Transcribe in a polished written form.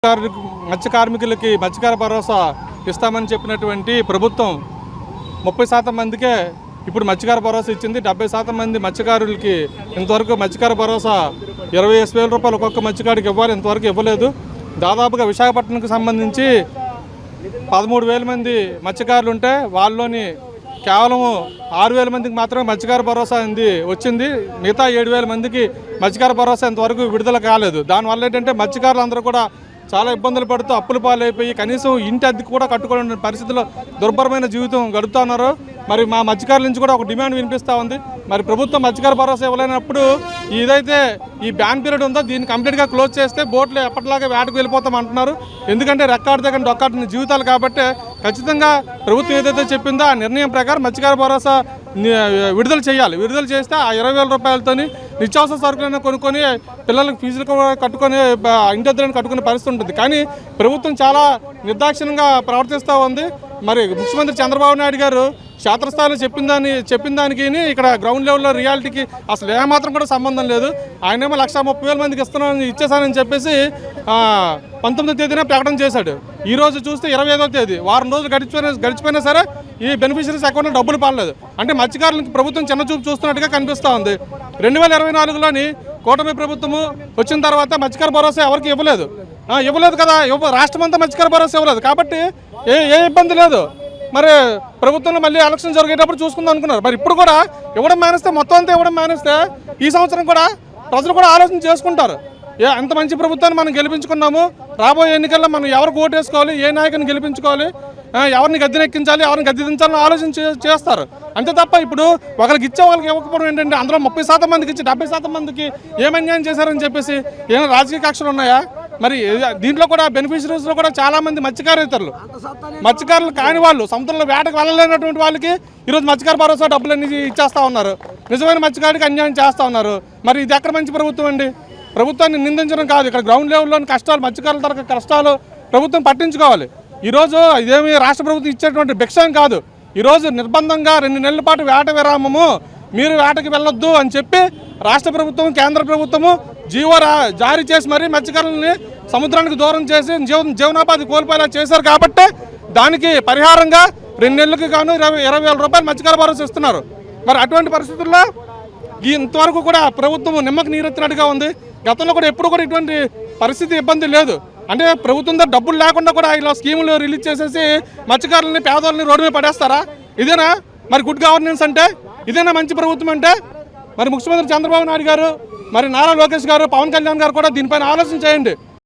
మత్స్య కార్మికులకి మత్స్యకార భరోసా ఇస్తామని చెప్పినటువంటి ప్రభుత్వం 30% మందికే ఇప్పుడు మత్స్యకార భరోసా ఇచ్చింది. 70% మంది మత్స్యకారులకి ఇంతవరకు మత్స్యకార భరోసా 25,000 రూపాయలు ఒక్కొక్క మత్స్యకాడికి ఇవ్వాలి, ఇంతవరకు ఇవ్వలేదు. దాదాపుగా విశాఖపట్నంకి సంబంధించి 13,000 మంది మత్స్యకారులు ఉంటే వాళ్ళలోని కేవలం 6,000 మందికి మాత్రమే మత్స్యకార భరోసా వచ్చింది. మిగతా 7,000 మందికి మత్స్యకార భరోసా ఇంతవరకు విడుదల కాలేదు. దానివల్ల ఏంటంటే మత్స్యకారులందరూ కూడా చాలా ఇబ్బందులు పడుతూ అప్పుల పాలైపోయి కనీసం ఇంటి అద్దెకు కూడా కట్టుకోలేని పరిస్థితుల్లో దుర్భరమైన జీవితం గడుపుతున్నారు. మరి మా మత్స్యకారుల నుంచి కూడా ఒక డిమాండ్ వినిపిస్తూ ఉంది. మరి ప్రభుత్వం మత్స్యకార భరోసా ఇవ్వలేనప్పుడు ఏదైతే ఈ బ్యాన్ పీరియడ్ ఉందో దీన్ని కంప్లీట్గా క్లోజ్ చేస్తే బోట్లు ఎప్పటిలాగా వేటకు వెళ్ళిపోతాం అంటున్నారు. ఎందుకంటే రెక్కాడితే కానీ డొక్కాడిన జీవితాలు కాబట్టి ఖచ్చితంగా ప్రభుత్వం ఏదైతే చెప్పిందో ఆ నిర్ణయం ప్రకారం మత్స్యకార భరోసా విడుదల చేయాలి. విడుదల చేస్తే ఆ 20,000 రూపాయలతో నిత్యావసర సరుకులను కొనుక్కొని పిల్లలకు ఫీజులు కట్టుకొని ఇంటి కట్టుకునే పరిస్థితి ఉంటుంది. కానీ ప్రభుత్వం చాలా నిర్దాక్షిణ్యంగా ప్రవర్తిస్తూ ఉంది. మరి ముఖ్యమంత్రి చంద్రబాబు నాయుడు గారు క్షేత్రస్థాయిలో చెప్పిన దానికి ఇక్కడ గ్రౌండ్ లెవెల్లో రియాలిటీకి అసలు ఏమాత్రం కూడా సంబంధం లేదు. ఆయనేమో 130,000 మందికి ఇచ్చేసానని చెప్పేసి 19వ తేదీన ప్రకటన చేశాడు. ఈ రోజు చూస్తే 25వ తేదీ, వారం రోజులు గడిచిపోయినా సరే ఈ బెనిఫిషరీస్ అకౌంట్లో డబ్బులు పడలేదు. అంటే మత్స్యకారులకు ప్రభుత్వం చిన్నచూపు చూస్తున్నట్టుగా కనిపిస్తూ ఉంది. 2024లోని కూటమి ప్రభుత్వము వచ్చిన తర్వాత మత్స్యకార భరోసా ఎవరికి ఇవ్వలేదు కదా, రాష్ట్రం అంతా మత్స్యకార భరోసా ఇవ్వలేదు కాబట్టి ఏ ఇబ్బంది లేదు. మరి ప్రభుత్వంలో మళ్ళీ ఎలక్షన్ జరిగేటప్పుడు చూసుకుందాం అనుకున్నారు. మరి ఇప్పుడు కూడా ఇవ్వడం మానేస్తే, మొత్తం అంతా ఇవ్వడం మానేస్తే ఈ సంవత్సరం కూడా ప్రజలు కూడా ఆలోచన చేసుకుంటారు. అంత మంచి ప్రభుత్వాన్ని మనం గెలిపించుకున్నాము, రాబోయే ఎన్నికల్లో మనం ఎవరికి ఓటు వేసుకోవాలి, ఏ నాయకుని గెలిపించుకోవాలి, ఎవరిని గద్దెనెక్కించాలి, ఎవరిని గద్దె దించాలని ఆలోచన చేస్తారు. అంతే తప్ప ఇప్పుడు ఒకరికి ఇచ్చే వాళ్ళకి ఇవ్వకపోవడం ఏంటంటే అందులో 30% మందికి ఇచ్చి 70% మందికి ఏమన్యాయం చేశారని చెప్పేసి ఏమైనా రాజకీయ కక్షలు ఉన్నాయా? మరి దీంట్లో కూడా బెనిఫిషరీస్లో కూడా చాలామంది మత్స్యకారులు కాని వాళ్ళు, సముద్రంలో వేటకు వెళ్ళలేనటువంటి వాళ్ళకి ఈరోజు మత్స్యకార భరోసా డబ్బులన్నీ ఇచ్చేస్తూ ఉన్నారు. నిజమైన మత్స్యకారుడికి అన్యాయం చేస్తూ ఉన్నారు. మరి ఇది ఎక్కడ మంచి ప్రభుత్వం అండి? ప్రభుత్వాన్ని నిందించడం కాదు, ఇక్కడ గ్రౌండ్ లెవెల్లోని కష్టాలు, మత్స్యకారుల తరగతి కష్టాలు ప్రభుత్వం పట్టించుకోవాలి. ఈరోజు ఇదేమి రాష్ట్ర ప్రభుత్వం ఇచ్చేటువంటి భిక్షం కాదు. ఈరోజు నిర్బంధంగా 2 నెలల పాటు వేట విరామము, మీరు వేటకి వెళ్ళొద్దు అని చెప్పి రాష్ట్ర ప్రభుత్వం, కేంద్ర ప్రభుత్వము జీవో జారీ చేసి మరీ మత్స్యకారులని సముద్రానికి దూరం చేసి జీవనోపాధి కోల్పోయేలా చేశారు. కాబట్టి దానికి పరిహారంగా 2 నెలలకు గాను 20,000 రూపాయలు మత్స్యకార భరోసా ఇస్తున్నారు. మరి అటువంటి పరిస్థితుల్లో ఇంతవరకు కూడా ప్రభుత్వం నిమ్మకి నీరెత్తినట్టుగా ఉంది. గతంలో కూడా ఎప్పుడు కూడా ఇటువంటి పరిస్థితి ఇబ్బంది లేదు. అంటే ప్రభుత్వం దగ్గర డబ్బులు లేకుండా కూడా ఇలా స్కీములు రిలీజ్ చేసేసి మత్స్యకారులని, పేదవాళ్ళని రోడ్డు మీద పడేస్తారా? ఇదేనా మరి గుడ్ గవర్నెన్స్ అంటే? ఇదేనా మంచి ప్రభుత్వం అంటే? మరి ముఖ్యమంత్రి చంద్రబాబు నాయుడు గారు, మరి నారా లోకేష్ గారు, పవన్ కళ్యాణ్ గారు కూడా దీనిపైన ఆలోచన చేయండి.